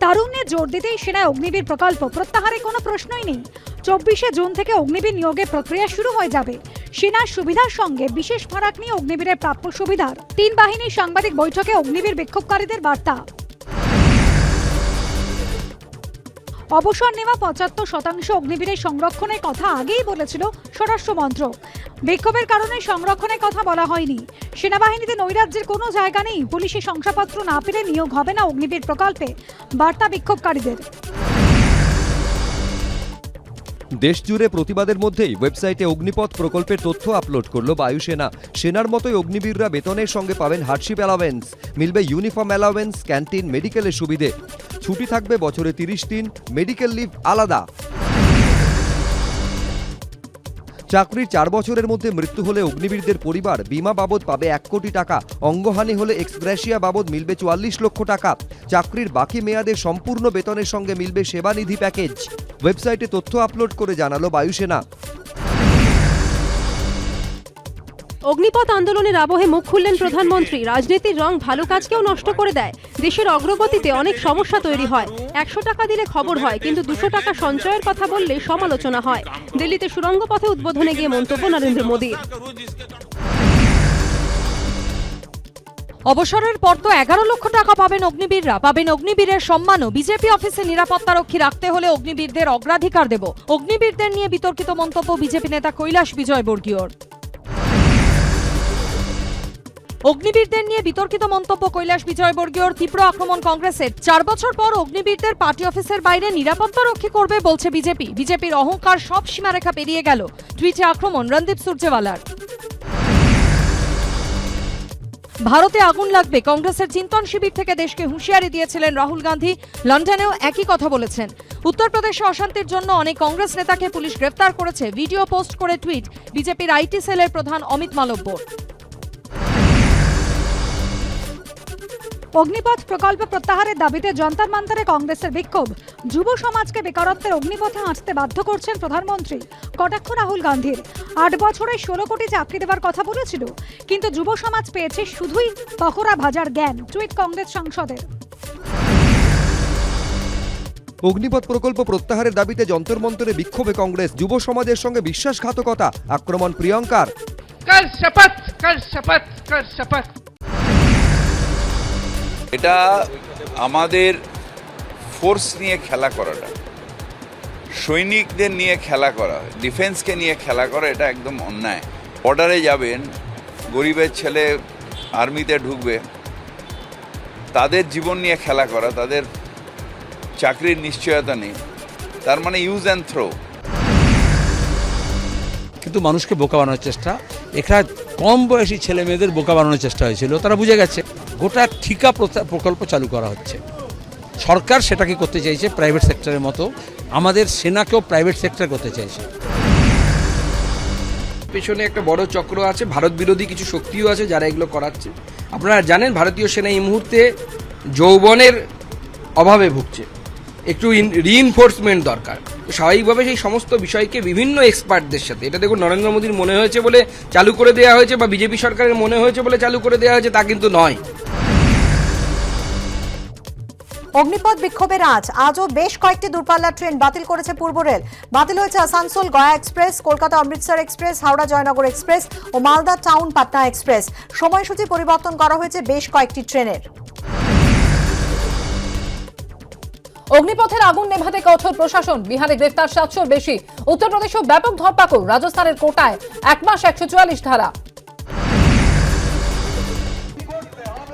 তারুণ্যে জোর দিতেই সেনায় অগ্নিবীর প্রকল্প প্রত্যাহারে কোনো প্রশ্নই নেই। 24শে জুন থেকে অগ্নিবীর নিয়োগের প্রক্রিয়া শুরু হয়ে যাবে। সেনার সুবিধার সঙ্গে বিশেষ ফারাক নিয়ে অগ্নিবীরের প্রাপ্য সুবিধার 3 বাহিনীর সাংবাদিক বৈঠকে অগ্নিবীর বিক্ষোভকারীদের বার্তা। অবসর নেওয়া 75% অগ্নিবীরের সংরক্ষণের কথা আগেই বলেছিল স্বরাষ্ট্র মন্ত্রক। বিক্ষোভের কারণে সংরক্ষণের কথা বলা হয়নি। সেনাবাহিনীতে নৈরাজ্যের কোনো জায়গা নেই। পুলিশি শংসাপত্র না পেলে নিয়োগ হবে না অগ্নিবীর প্রকল্পে, বার্তা বিক্ষোভকারীদের। দেশজুড়ে প্রতিবাদের মধ্যেই ওয়েবসাইটে অগ্নিপথ প্রকল্পের তথ্য আপলোড করল বায়ুসেনা। সেনার মতোই অগ্নিবীররা বেতনের সঙ্গে পাবেন হার্ডশিপ অ্যালাওয়েন্স, মিলবে ইউনিফর্ম অ্যালাওয়েন্স, ক্যান্টিন, মেডিকেলের সুবিধে। ছুটি থাকবে বছরে 30 দিন, মেডিকেল লিভ আলাদা। চাকরির 4 বছরের মধ্যে মৃত্যু হলে অগ্নিবীরদের পরিবার বিমা বাবদ পাবে 1 কোটি টাকা। অঙ্গহানি হলে এক্সগ্রেশিয়া বাবদ মিলবে 44 লক্ষ টাকা। চাকরির বাকি মেয়াদে সম্পূর্ণ বেতনের সঙ্গে মিলবে সেবানিধি প্যাকেজ। ওয়েবসাইটে তথ্য আপলোড করে জানালো বায়ুসেনা। অগ্নিপথ আন্দোলনের আবহে মুখ খুললেন প্রধানমন্ত্রী। রাজনীতির রং ভালো কাজকেও নষ্ট করে দেয়। দেশের অগ্রগতিতে অনেক সমস্যা তৈরি হয়। 100 টাকা দিলে খবর হয়, কিন্তু 200 টাকা সঞ্চয়ের কথা বললে সমালোচনা হয়। দিল্লিতে সুড়ঙ্গ পথে উদ্বোধনে গিয়ে মন্তব্য নরেন্দ্র মোদীর। অবসরের পর তো 11 লক্ষ টাকা পাবেন অগ্নিবীররা, পাবেন অগ্নিবীরের সম্মানও। বিজেপি অফিসে নিরাপত্তারক্ষী রাখতে হলে অগ্নিবীরদের অগ্রাধিকার দেব। অগ্নিবীরদের নিয়ে বিতর্কিত মন্তব্য বিজেপি নেতা কৈলাস বিজয়বর্গীয়র। অগ্নিবীরদের নিয়ে বিতর্কিত মন্তব্য কৈলাস বিজয়বর্গীয়র। তীব্র আক্রমণ কংগ্রেসের। 4 বছর পর অগ্নিবীরদের পার্টি অফিসের বাইরে নিরাপত্তারক্ষী করবে বলছে বিজেপি। বিজেপির অহংকার সব সীমারেখা পেরিয়ে গেল। টুইটে আক্রমণ রণদীপ সুরজেওয়ালার। ভারতে আগুন লাগবে, কংগ্রেসের চিন্তন শিবির থেকে দেশকে হুঁশিয়ারি দিয়েছিলেন রাহুল গান্ধী। লন্ডনেও একই কথা বলেছেন। উত্তরপ্রদেশে অশান্তির জন্য অনেক কংগ্রেস নেতাকে পুলিশ গ্রেফতার করেছে। ভিডিও পোস্ট করে টুইট বিজেপির আইটি সেলের প্রধান অমিত মালব্য। অগ্নিপথ প্রকল্প প্রত্যাহারের দাবিতে যন্তর মন্তরে কংগ্রেসের বিক্ষোভ। যুব সমাজকে বেকারত্বের অগ্নিপথে হাঁটতে বাধ্য করছেন প্রধানমন্ত্রী। কটাক্ষ রাহুল গান্ধীর। 8 বছরে 16 কোটি চাকরি দেওয়ার কথা বলেছিল, কিন্তু যুব সমাজ পেয়েছে শুধুই পকোড়া ভাজার জ্ঞান। টুইট কংগ্রেস সাংসদের। অগ্নিপথ প্রকল্প প্রত্যাহারের দাবিতে যন্তর মন্তরে বিক্ষোভে কংগ্রেস। যুব সমাজের সঙ্গে বিশ্বাসঘাতকতা, আক্রমণ প্রিয়ঙ্কার। कर शपथ कर शपथ कर शपथ। এটা আমাদের ফোর্স নিয়ে খেলা করাটা, সৈনিকদের নিয়ে খেলা করা, ডিফেন্সকে নিয়ে খেলা করা, এটা একদম অন্যায়। বর্ডারে যাবেন, গরিবের ছেলে আর্মিতে ঢুকবে, তাদের জীবন নিয়ে খেলা করা, তাদের চাকরির নিশ্চয়তা নেই, তার মানে ইউজ অ্যান্ড থ্রো। কিন্তু মানুষকে বোকা বানানোর চেষ্টা, এখানে কম বয়সী ছেলে মেয়েদের বোকা বানানোর চেষ্টা হয়েছিল। তারা বুঝে গেছে গোটা ঠিকা প্রকল্প চালু করা হচ্ছে। সরকার সেটাকে করতে চাইছে প্রাইভেট সেক্টরের মতো, আমাদের সেনাকেও প্রাইভেট সেক্টর করতে চাইছে। পেছনে একটা বড় চক্র আছে, ভারত বিরোধী কিছু শক্তিও আছে যারা এগুলো করাচ্ছে। আপনারা জানেন ভারতীয় সেনা এই মুহূর্তে যৌবনের অভাবে ভুগছে, একটু রিইনফোর্সমেন্ট দরকার। তো স্বাভাবিকভাবে সেই সমস্ত বিষয়কে বিভিন্ন এক্সপার্টদের সাথে, এটা দেখুন নরেন্দ্র মোদীর মনে হয়েছে বলে চালু করে দেওয়া হয়েছে বা বিজেপি সরকারের মনে হয়েছে বলে চালু করে দেওয়া হয়েছে, তা কিন্তু নয়। অগ্নিপথ বিক্ষোভের আজও বেশ কয়েকটি দূরপাল্লার ট্রেন বাতিল করেছে পূর্ব রেল। বাতিল হয়েছে Asansol Gaya express, Kolkata Amritsar express, Howrah Jaynagar express ও মালদা টাউন পাটনা এক্সপ্রেস। সময়সূচি পরিবর্তন করা হয়েছে বেশ কয়েকটি ট্রেনের। অগ্নিপথের আগুন নেভাতে কঠোর প্রশাসন। বিহারে গ্রেফতার 700-র বেশি। উত্তরপ্রদেশেও ব্যাপক ধরপাকড়। রাজস্থানের কোটায় 1 মাস 144 ধারা।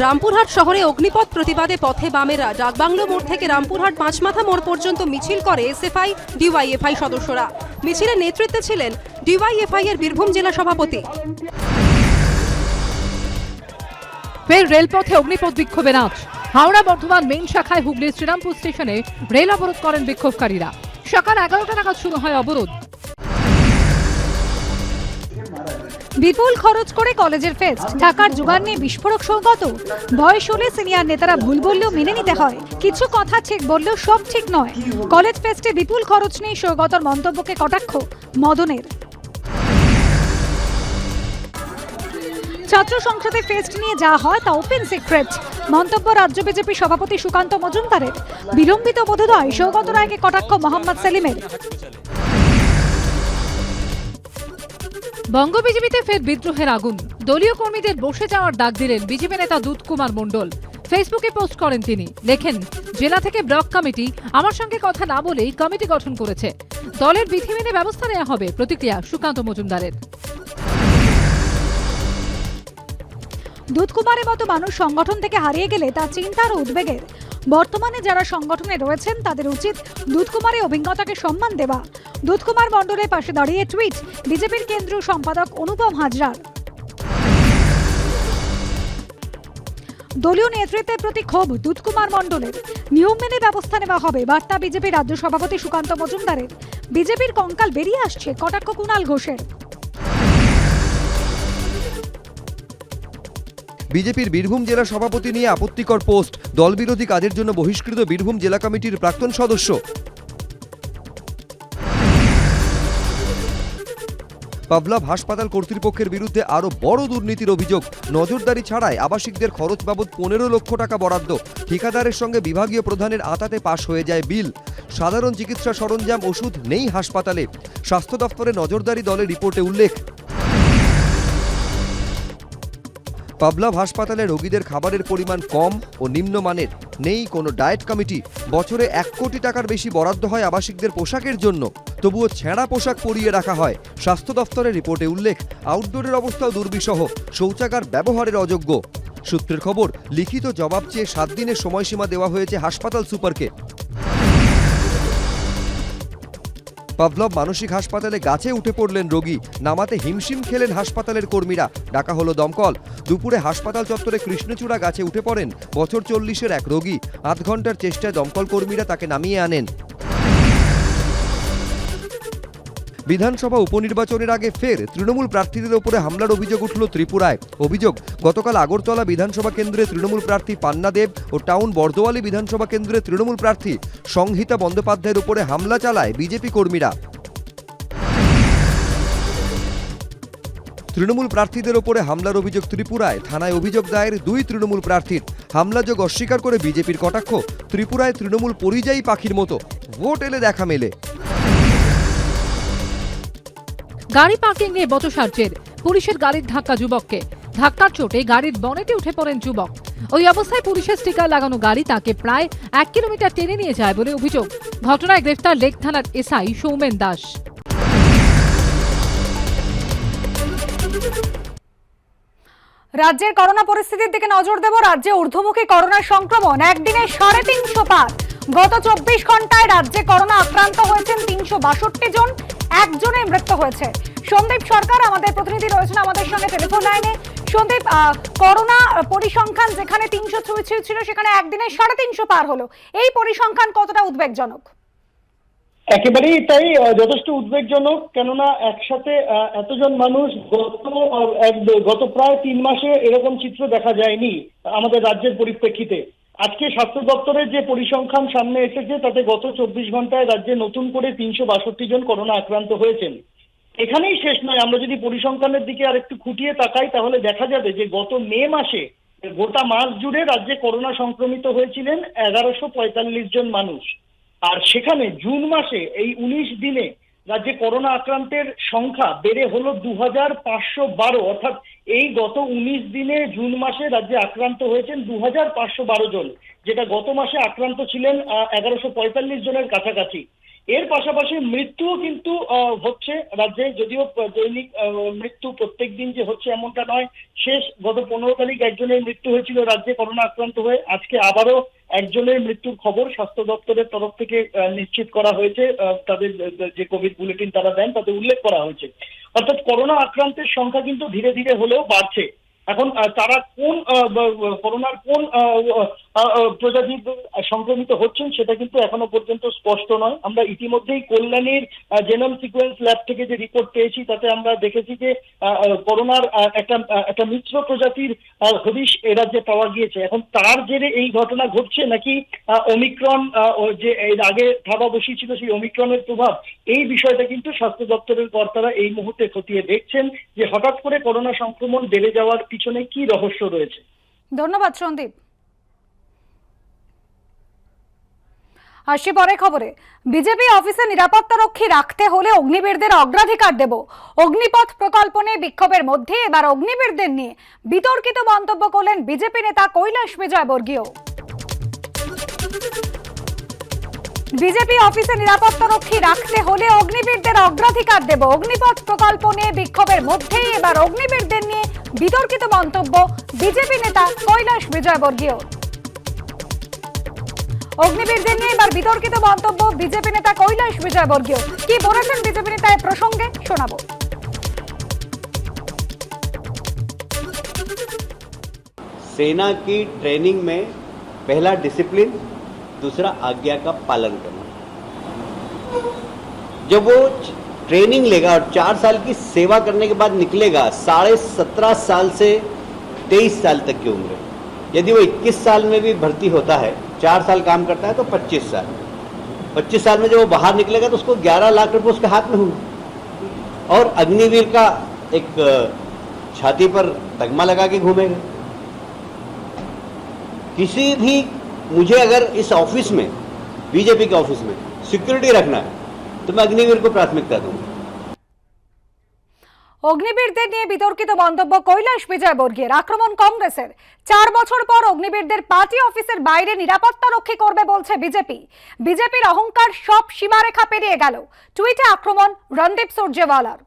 রামপুরহাট শহরে অগ্নিপথ প্রতিবাদে পথে বামেরা। ডাকবাংলো মোড় থেকে রামপুরহাট পাঁচমাথা মোড় পর্যন্ত মিছিল করে এসএফআই ডিওয়াইএফআই সদস্যরা। মিছিলের নেতৃত্বে ছিলেন ডিওয়াইএফআই এর বীরভূম জেলা সভাপতি। ফের রেলপথে অগ্নিপথ বিক্ষোভের আজ। হাওড়া বর্ধমান মেইন শাখায় হুগলির শ্রীরামপুর স্টেশনে রেল অবরোধ করেন বিক্ষোভকারীরা। সকাল 11টা নাগাদ শুরু হয় অবরোধ। বিপুল খরচ করে কলেজের ফেস্ট, টাকার জোগাড় নিয়ে বিস্ফোরক সৌগত। বয়স হলে সিনিয়র নেতারা ভুল বললেও মেনে নিতে হয়, কিছু কথা ঠিক বললেও সব ঠিক নয়। কলেজ ফেস্টে বিপুল খরচ নিয়ে সৌগতর মন্তব্যকে কটাক্ষ মদনের। ছাত্র সংসদে ফেস্ট নিয়ে যা হয় তা ওপেন সিক্রেট। মন্তব্য রাজ্য বিজেপি সভাপতি সুকান্ত মজুমদারের। বিলম্বিত বোধোদয় সৌগত রায়কে কটাক্ষ মোহাম্মদ সেলিমের। বঙ্গ বিজেপিতে ফের বিদ্রোহের আগুন। দলীয় কর্মীদের বসে যাওয়ার ডাক দিলেন বিজেপি নেতা দুধ কুমার মণ্ডল। ফেসবুকে পোস্ট করেন তিনি, লেখেন, জেলা থেকে ব্লক কমিটি আমার সঙ্গে কথা না বলেই কমিটি গঠন করেছে, দলের বিধি মেনে ব্যবস্থা নেওয়া হবে। প্রতিক্রিয়া সুকান্ত মজুমদারের। দুধ কুমারের মতো মানুষ সংগঠন থেকে হারিয়ে গেলে তা চিন্তার ও উদ্বেগের। বর্তমানে যারা সংগঠনে রয়েছেন তাদের উচিত দুধ কুমারের অভিজ্ঞতাকে সম্মান দেওয়া। দুধ কুমার মণ্ডলের পাশে দাঁড়িয়ে টুইট বিজেপির কেন্দ্রীয় সম্পাদক অনুপম হাজরার। দলীয় নেতৃত্বের প্রতি ক্ষোভ দুধ কুমার মণ্ডলের। নিয়ম মেনে ব্যবস্থা নেওয়া হবে, বার্তা বিজেপির রাজ্য সভাপতি সুকান্ত মজুমদারের। বিজেপির কঙ্কাল বেরিয়ে আসছে, কটাক্ষ কুণাল ঘোষের। বিজেপির বীরভূম জেলা সভাপতি নিয়ে আপত্তিকর পোস্ট। দলবিরোধী কাজের জন্য বহিষ্কৃত বীরভূম জেলা কমিটির প্রাক্তন সদস্য। পাভলভ হাসপাতাল কর্তৃপক্ষের বিরুদ্ধে আরও বড় দুর্নীতির অভিযোগ। নজরদারি ছাড়াই আবাসিকদের খরচ বাবদ 15 লক্ষ টাকা বরাদ্দ। ঠিকাদারের সঙ্গে বিভাগীয় প্রধানের আতাতে পাশ হয়ে যায় বিল। সাধারণ চিকিৎসা সরঞ্জাম ওষুধ নেই হাসপাতালে। স্বাস্থ্য দফতরের নজরদারি দলের রিপোর্টে উল্লেখ। পাভলভ হাসপাতালে রোগীদের খাবারের পরিমাণ কম ও নিম্নমানের। নেই কোনো ডায়েট কমিটি। বছরে 1 কোটি টাকার বেশি বরাদ্দ হয় আবাসিকদের পোশাকের জন্য, তবুও ছেঁড়া পোশাক পরিয়ে রাখা হয়। স্বাস্থ্য দফতরের রিপোর্টে উল্লেখ, আউটডোরের অবস্থাও দুর্বিষহ, শৌচাগার ব্যবহারের অযোগ্য। সূত্রের খবর, লিখিত জবাব চেয়ে 7 দিনের সময়সীমা দেওয়া হয়েছে হাসপাতাল সুপারকে। পাভলভ মানসিক হাসপাতালে গাছে উঠে পড়লেন রোগী, নামাতে হিমশিম খেলেন হাসপাতালের কর্মীরা। ডাকা হলো দমকল। দুপুরে হাসপাতাল চত্বরে কৃষ্ণচূড়া গাছে উঠে পড়েন বছর 40-এর এক রোগী। আধ ঘন্টার চেষ্টায় দমকল কর্মীরা তাকে নামিয়ে আনেন। বিধানসভা উপনির্বাচনের আগে ফের তৃণমূল প্রার্থীদের ওপরে হামলার অভিযোগ উঠল ত্রিপুরায়। অভিযোগ, গতকাল আগরতলা বিধানসভা কেন্দ্রে তৃণমূল প্রার্থী পান্না দেব ও টাউন বর্দোয়ালি বিধানসভা কেন্দ্রে তৃণমূল প্রার্থী সংহিতা বন্দ্যোপাধ্যায়ের উপরে হামলা চালায় বিজেপি কর্মীরা। তৃণমূল প্রার্থীদের ওপরে হামলার অভিযোগ ত্রিপুরায়। থানায় অভিযোগ দায়ের 2 তৃণমূল প্রার্থীর। হামলাযোগ অস্বীকার করে বিজেপির কটাক্ষ, ত্রিপুরায় তৃণমূল পরিযায়ী পাখির মতো, ভোট এলে দেখা মেলে। গাড়ি পার্কিং নিয়ে বচসার জের। পুলিশের গাড়ির ধাক্কা যুবককে। ধাক্কার চোটে গাড়ির বনেটে উঠে পড়েন যুবক। ওই অবস্থায় পুলিশের স্টিকার লাগানো গাড়ি তাকে প্রায় 1 কিলোমিটার টেনে নিয়ে যায় বলে অভিযোগ। ঘটনায় গ্রেফতার লেক থানার এসআই সৌমেন দাস। রাজ্যের করোনা পরিস্থিতির দিকে নজর দেব। রাজ্যে ঊর্ধ্বমুখী করোনা সংক্রমণ একদিনে 350 পার। গত 24 ঘন্টায় রাজ্যে করোনা আক্রান্ত হয়েছেন 362 জন, একজনের মৃত্যু হয়েছে। সন্দীপ সরকার আমাদের প্রতিনিধি রয়েছেন আমাদের সঙ্গে টেলিফোন লাইনে। সন্দীপ, করোনা পরিসংখ্যান যেখানে 300 ছিল সেখানে একদিনে 350 পার হলো, এই পরিসংখ্যান কতটা উদ্বেগজনক? একেবারেই তাই, যথেষ্ট উদ্বেগজনক। কেননা একসাথে এতজন মানুষ গত প্রায় 3 মাসে এরকম চিত্র দেখা যায়নি আমাদের রাজ্যের পরিপ্রেক্ষিতে। আজকে স্বাস্থ্য দপ্তরের যে পরিসংখ্যান সামনে এসেছে তাতে গত 24 ঘন্টায় রাজ্যে নতুন করে 362 জন করোনা আক্রান্ত হয়েছেন। এখানেই শেষ নয়, আমরা যদি পরিসংখ্যানের দিকে আর একটু খুঁটিয়ে তাকাই তাহলে দেখা যাবে যে গত মে মাসে গোটা মাস জুড়ে রাজ্যে করোনা সংক্রমিত হয়েছিলেন 1145 জন মানুষ। আর সেখানে জুন মাসে এই 19 দিনে রাজ্যে করোনা আক্রান্তের সংখ্যা বেড়ে হলো 2512। অর্থাৎ এই গত 19 দিনে জুন মাসে রাজ্যে আক্রান্ত হয়েছেন 2512 জন, যেটা গত মাসে আক্রান্ত ছিলেন 1145 জনের কাছাকাছি। এর পাশাপাশি মৃত্যুও কিন্তু হচ্ছে রাজ্যে, যদিও দৈনিক মৃত্যু প্রত্যেক দিন যে হচ্ছে এমনটা নয়। শেষ গত 15 তারিখ একজনের মৃত্যু হয়েছিল রাজ্যে করোনা আক্রান্ত হয়ে। আজকে আবারও একজনের মৃত্যুর খবর স্বাস্থ্য দপ্তরের তরফ থেকে নিশ্চিত করা হয়েছে। তাদের যে কোভিড বুলেটিন তারা দেন তাতে উল্লেখ করা হয়েছে। অর্থাৎ করোনা আক্রান্তের সংখ্যা কিন্তু ধীরে ধীরে হলেও বাড়ছে। এখন তারা কোন করোনার কোন প্রজাতি সংক্রমিত হচ্ছেন সেটা কিন্তু এখনো পর্যন্ত স্পষ্ট নয়। আমরা ইতিমধ্যেই কল্যাণীর জেনোম সিকোয়েন্স ল্যাব থেকে যে রিপোর্ট পেয়েছি তাতে আমরা দেখেছি যে করোনার একটা মিশ্র প্রজাতির হদিশ এ রাজ্যে পাওয়া গিয়েছে। এখন তার জেরে এই ঘটনা ঘটছে নাকি ওমিক্রন যে এর আগে থাবা বসিয়েছিল সেই ওমিক্রনের প্রভাব, এই বিষয়টা কিন্তু স্বাস্থ্য দপ্তরের কর্তারা এই মুহূর্তে খতিয়ে দেখছেন যে হঠাৎ করে করোনা সংক্রমণ বেড়ে যাওয়ার পিছনে কি রহস্য রয়েছে। ধন্যবাদ সন্দীপ। আসি পরে খবরে। বিজেপি অফিসে নিরাপত্তা রক্ষী রাখতে হলে অগ্নিবীরদের অগ্রাধিকার দেব। অগ্নিপথ প্রকল্প নিয়ে বিক্ষোভের মধ্যে এবার অগ্নিবীরদের নিয়ে বিতর্কিত মন্তব্য করলেন বিজেপি নেতা কৈলাস বিজয়বর্গীয়। বিজেপি অফিসে নিরাপত্তা রক্ষী রাখতে হলে অগ্নিবীরদের অগ্রাধিকার দেব। অগ্নিপথ প্রকল্প নিয়ে বিক্ষোভের মধ্যেই এবার অগ্নিবীরদের নিয়ে বিতর্কিত মন্তব্য বিজেপি নেতা কৈলাস বিজয়বর্গীয়। অগ্নিবীরদের নিয়ে এবার বিতর্কিত মন্তব্য বিজেপি নেতা কৈলাস বিজয়বর্গীয়। কি বলেছেন বিজেপি নেতা এই প্রসঙ্গে শোনাবো। सेना की ट्रेनिंग में पहला डिसिप्लिन, दूसरा आज्ञा का पालन करना। जब वो ट्रेनिंग लेगा और 4 साल की सेवा करने के बाद निकलेगा, 17.5 साल से 23 साल तक की उम्र, यदि वो 21 साल में भी भर्ती होता है, 4 साल काम करता है तो 25 साल, 25 साल में जब वो बाहर निकलेगा तो उसको 11 लाख रुपए उसके हाथ में होंगे और अग्निवीर का एक छाती पर तगमा लगा के घूमेगा। किसी भी मुझे अगर इस ऑफिस में, बीजेपी के ऑफिस में सिक्योरिटी रखना है तो मैं अग्निवीर को प्राथमिकता दूंगा। অগ্নিবীরদের নিয়ে বিতর্কিত মন্তব্য কৈলাস বিজয়বর্গীয়ের। আক্রমণ কংগ্রেসের। 4 বছর পর অগ্নিবীরদের পার্টি অফিসের বাইরে নিরাপত্তা রক্ষী করবে বলছে বিজেপি। বিজেপির অহংকার সব সীমারেখা পেরিয়ে গেল। টুইটে আক্রমণ রণদীপ সুরজেওয়ালার।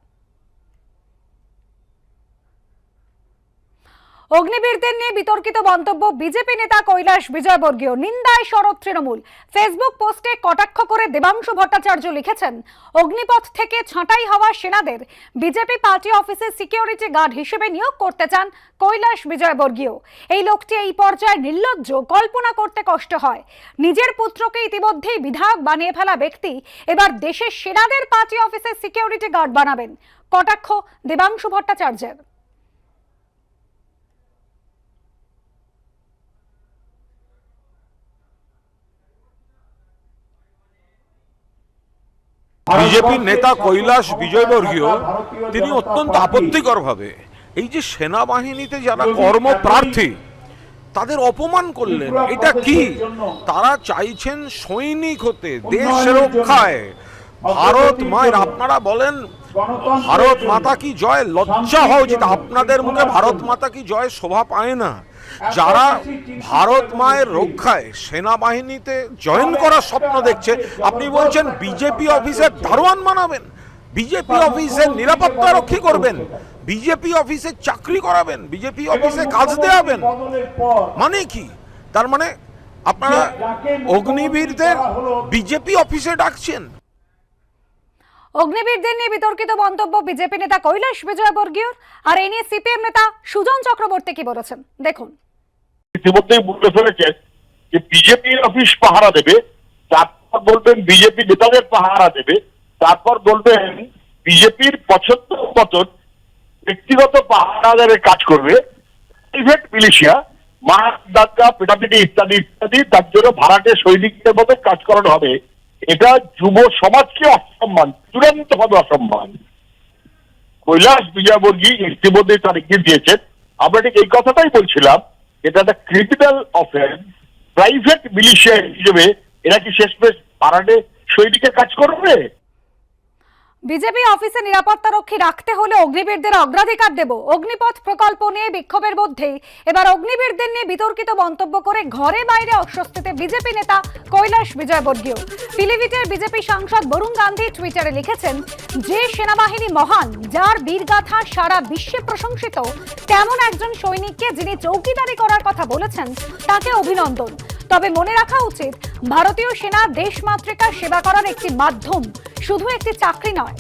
অগ্নিবীরদের নিয়ে বিতর্কিত মন্তব্য বিজেপি নেতা কৈলাস বিজয়বর্গীয়। নিন্দায় সরব তৃণমূল। ফেসবুক পোস্টে কটাক্ষ করে দেবাংশু ভট্টাচার্য লিখেছেন, অগ্নিপথ থেকে ছাঁটাই হওয়া সেনাদের বিজেপি পার্টি অফিসে সিকিউরিটি গার্ড হিসেবে নিয়োগ করতে চান কৈলাস বিজয়বর্গীয়। এই লোকটি এই পর্যায়ে নির্লজ্জ, কল্পনা করতে কষ্ট হয়। নিজের পুত্রকে ইতিমধ্যেই বিধায়ক বানিয়ে ফেলা ব্যক্তি এবার দেশের সেনাদের পার্টি অফিসে সিকিউরিটি গার্ড বানাবেন। কটাক্ষ দেবাংশু ভট্টাচার্যের। বিজেপির নেতা কৈলাস বিজয়বর্গীয় তিনি অত্যন্ত আপত্তিকরভাবে এই যে সেনাবাহিনীতে যারা কর্মপ্রার্থী তাদের অপমান করলেন। এটা কি? তারা চাইছেন সৈনিক হতে, দেশ রক্ষায়, ভারত মায়ের। আপনারা বলেন ভারত মাতা কি জয়, লজ্জা হওয়া উচিত। আপনাদের মুখে ভারত মাতা কি জয় শোভা পায় না। যারা ভারত মায়ের রক্ষায় সেনাবাহিনীতে জয়েন করার স্বপ্ন দেখছে, আপনি বলছেন বিজেপি অফিসের দারোয়ান বানাবেন, বিজেপি অফিসের নিরাপত্তা রক্ষী করবেন, বিজেপি অফিসে চাকরি করাবেন, বিজেপি অফিসে কাজ দেওয়াবেন। মানে কি? তার মানে আপনারা অগ্নিবীরদের বিজেপি অফিসে ডাকছেন। অগ্নিবীরদের নিয়ে বিতর্কিত মন্তব্য বিজেপি নেতা কৈলাস বিজয়বর্গীয়। আর এই নিয়ে সিপিএম নেতা সুজন চক্রবর্তী কি বলেছেন দেখুন। ইতিমধ্যেই বলে ফেলেছেন যে বিজেপি অফিস পাহারা দেবে, তারপর বলবেন বিজেপি নেতাদের পাহারা দেবে, তারপর বলবেন বিজেপির পছন্দ মতন ব্যক্তিগত পাহারাদারের কাজ করবে। প্রাইভেট মিলিশিয়া, মার দাঙ্গা, পেটাপিটি ইত্যাদি ইত্যাদি, তার জন্য ভাড়াটে সৈনিকদের মতো কাজ করানো হবে। এটা যুব সমাজকে অসম্মান, চূড়ান্ত ভাবে অসম্মান। কৈলাস বিজয়বর্গী ইতিমধ্যে তার ইঙ্গিত দিয়েছেন। আমরা ঠিক এই কথাটাই বলছিলাম, এটা একটা ক্রিমিনাল অফেন্স। প্রাইভেট মিলিশিয়া হিসেবে এরা কি শেষমেশ ভাড়াটে সৈনিকের কাজ করবে? বিজেপি অফিসে নিরাপত্তা রক্ষী রাখতে হলে অগ্নিবীরদের অগ্রাধিকার দেব। অগ্নিপথ প্রকল্প নিয়ে বিক্ষোভের মধ্যেই এবার অগ্নিবীরদের নিয়ে বিতর্কিত মন্তব্য করে ঘরে বাইরে অস্বস্তিতে বিজেপি নেতা কৈলাস বিজয়বর্গীয়। পিলিভিটের বিজেপি সাংসদ বরুণ গান্ধী টুইটারে লিখেছেন, যে সেনাবাহিনী মহান, যার বীরগাথা সারা বিশ্বে প্রশংসিত, তেমন একজন সৈনিককে যিনি চৌকিদারি করার কথা বলেছেন তাকে অভিনন্দন। তবে মনে রাখা উচিত, ভারতীয় সেনা দেশমাতৃকার সেবা করার একটি মাধ্যম, শুধু একটি চাকরি নয়।